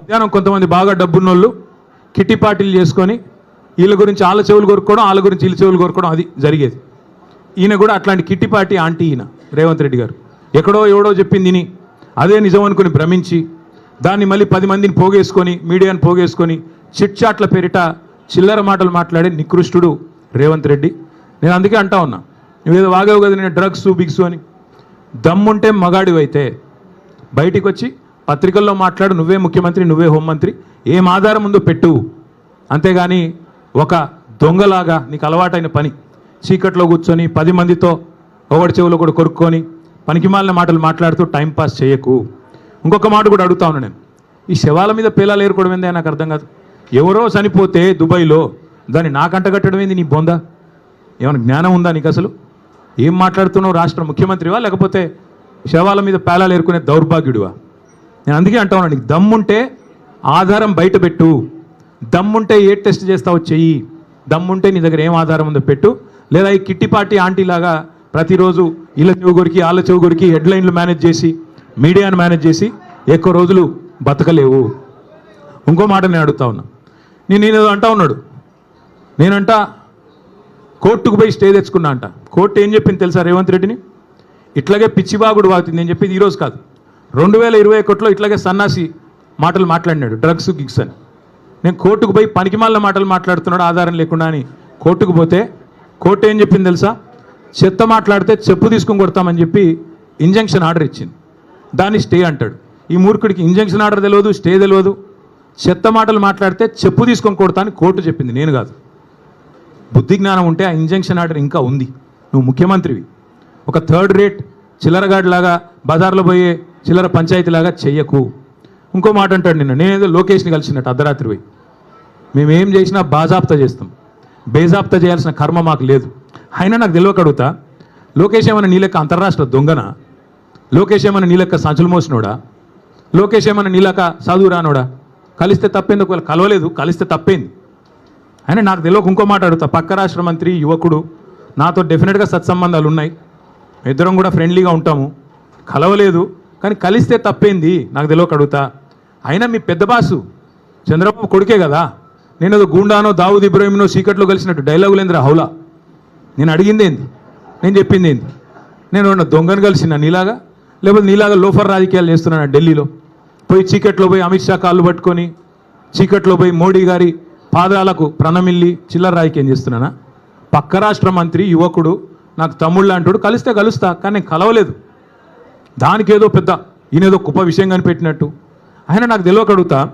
మధ్యాహ్నం కొంతమంది బాగా డబ్బున్నోళ్ళు కిట్టి పార్టీలు చేసుకొని వీళ్ళ గురించి వాళ్ళ చెవులు కొరుక్కోవడం, వాళ్ళ గురించి వీళ్ళ చెవులు కొరుక్కోవడం, అది జరిగేది. ఈయన కూడా అట్లాంటి కిట్టి పార్టీ ఆంటీ ఈయన రేవంత్ రెడ్డి గారు. ఎక్కడో ఎవడో చెప్పింది విని అదే నిజం అనుకుని భ్రమించి దాన్ని మళ్ళీ 10 మందిని పోగేసుకొని, మీడియాని పోగేసుకొని చిట్ చాట్ల పేరిట చిల్లర మాటలు మాట్లాడే నికృష్టుడు రేవంత్ రెడ్డి. నేను అందుకే అంటా ఉన్నా, నువ్వేదో వాగావు కదా నేను డ్రగ్స్ బిగ్స్ అని. దమ్ముంటే మగాడివైతే బయటికి వచ్చి పత్రికల్లో మాట్లాడు, నువ్వే ముఖ్యమంత్రి, నువ్వే హోంమంత్రి, ఏం ఆధారం ఉందో పెట్టు. అంతేగాని ఒక దొంగలాగా నీకు అలవాటైన పని చీకట్లో కూర్చొని 10 మందితో ఒకటి చెవులో కూడా కొరుక్కొని పనికిమాలిన మాటలు మాట్లాడుతూ టైంపాస్ చేయకు. ఇంకొక మాట కూడా అడుగుతా ఉన్నా నేను, ఈ శవాల మీద పేలాలు ఏరుకోవడం ఏందే నాకు అర్థం కాదు. ఎవరో చనిపోతే దుబాయ్లో దాన్ని నాకంట కట్టడం ఏంది? నీ బొందా ఏమైనా జ్ఞానం ఉందా నీకు? అసలు ఏం మాట్లాడుతున్నావు? రాష్ట్ర ముఖ్యమంత్రివా లేకపోతే శవాల మీద పేలాలు ఏరుకునే దౌర్భాగ్యుడివా? నేను అందుకే అంటా ఉన్నా, నీకు దమ్ముంటే ఆధారం బయట పెట్టు, దమ్ముంటే ఏ టెస్ట్ చేస్తావో చెయ్యి, దమ్ముంటే నీ దగ్గర ఏం ఆధారం ఉందో పెట్టు. లేదా ఈ కిట్టి పార్టీ ఆంటీలాగా ప్రతిరోజు వీళ్ళ చెవు కొరికి వాళ్ళ చెవు కొరికి హెడ్లైన్లు మేనేజ్ చేసి మీడియాను మేనేజ్ చేసి ఎక్కువ రోజులు బతకలేవు. ఇంకో మాట నేను అడుగుతా ఉన్నా, నేను అంటా ఉన్నాడు, నేనంట కోర్టుకు పోయి స్టే తెచ్చుకున్నా అంట. కోర్టు ఏం చెప్పింది తెలుసా రేవంత్ రెడ్డిని? ఇట్లాగే పిచ్చిబాగుడు వాగుతుంది. నేను చెప్పేది ఈరోజు కాదు, 2021లో ఇట్లాగే సన్నాసి మాటలు మాట్లాడినాడు, డ్రగ్స్ గిగ్స్ అని. నేను కోర్టుకు పోయి పనికిమాలిన మాటలు మాట్లాడుతున్నాడు ఆధారం లేకుండా అని కోర్టుకు పోతే కోర్టు ఏం చెప్పింది తెలుసా? చెత్త మాట్లాడితే చెప్పు తీసుకొని కొడతామని చెప్పి ఇంజంక్షన్ ఆర్డర్ ఇచ్చింది. దాన్ని స్టే అంటాడు. ఈ మూర్ఖుడికి ఇంజంక్షన్ ఆర్డర్ తెలియదు, స్టే తెలియదు. చెత్త మాటలు మాట్లాడితే చెప్పు తీసుకొని కొడతా అని కోర్టు చెప్పింది, నేను కాదు. బుద్ధి జ్ఞానం ఉంటే ఆ ఇంజంక్షన్ ఆర్డర్ ఇంకా ఉంది. నువ్వు ముఖ్యమంత్రివి. ఒక థర్డ్ రేట్ చిల్లరగాడిలాగా బజార్లో పోయే చిల్లర పంచాయతీలాగా చెయ్యకు. ఇంకో మాట అంటాడు, నేనేదో లోకేష్ని కలిసినట్టు అర్ధరాత్రి పోయి, మేమేం చేసినా బాజాప్తా చేస్తాం, బేజాప్తా చేయాల్సిన కర్మ మాకు లేదు. అయినా నాకు తెలియక అడుగుతా, లోకేష్ ఏమైనా నీ లెక్క అంతర్రాష్ట్ర దొంగనా? లోకేష్ ఏమైనా నీ లెక్క సంచులు మోసినోడా? లోకేష్ ఏమైనా నీ లెక్క చదువు రానోడా? కలిస్తే తప్పేంది? ఒకవేళ కలవలేదు, కలిస్తే తప్పేంది? అయినా నాకు తెలియక ఇంకో మాట అడుగుతా, పక్క రాష్ట్ర మంత్రి యువకుడు, నాతో డెఫినెట్గా సత్సంబంధాలు ఉన్నాయి, ఇద్దరం కూడా ఫ్రెండ్లీగా ఉంటాము, కలవలేదు కానీ కలిస్తే తప్పేంది? నాకు తెలియక అడుగుతా. అయినా మీ పెద్ద బాసు చంద్రబాబు కొడుకే కదా, నేను ఏదో గూండానో దావుద్ ఇబ్రాహింనో చీకట్లో కలిసినట్టు డైలాగులేంద్ర హౌలా. నేను అడిగింది ఏంది, నేను చెప్పింది ఏంది? నేను ఉన్న దొంగను కలిసిన నీలాగా, లేకపోతే నీలాగా లోఫర్ రాజకీయాలు చేస్తున్నాను ఢిల్లీలో పోయి చీకట్లో పోయి అమిత్ షా కాళ్ళు పట్టుకొని చీకట్లో పోయి మోడీ గారి పాదాలకు ప్రణమిల్లి చిల్లర రాజకీయం చేస్తున్నానా? పక్క రాష్ట్ర మంత్రి యువకుడు నాకు తమ్ముళ్ళు అంటాడు, కలిస్తే కలుస్తా కానీ నేను కలవలేదు. దానికి ఏదో పెద్ద ఈయనేదో కుప్ప విషయం కనిపెట్టినట్టు. ఆయన నాకు తెలియక అడుగుతా,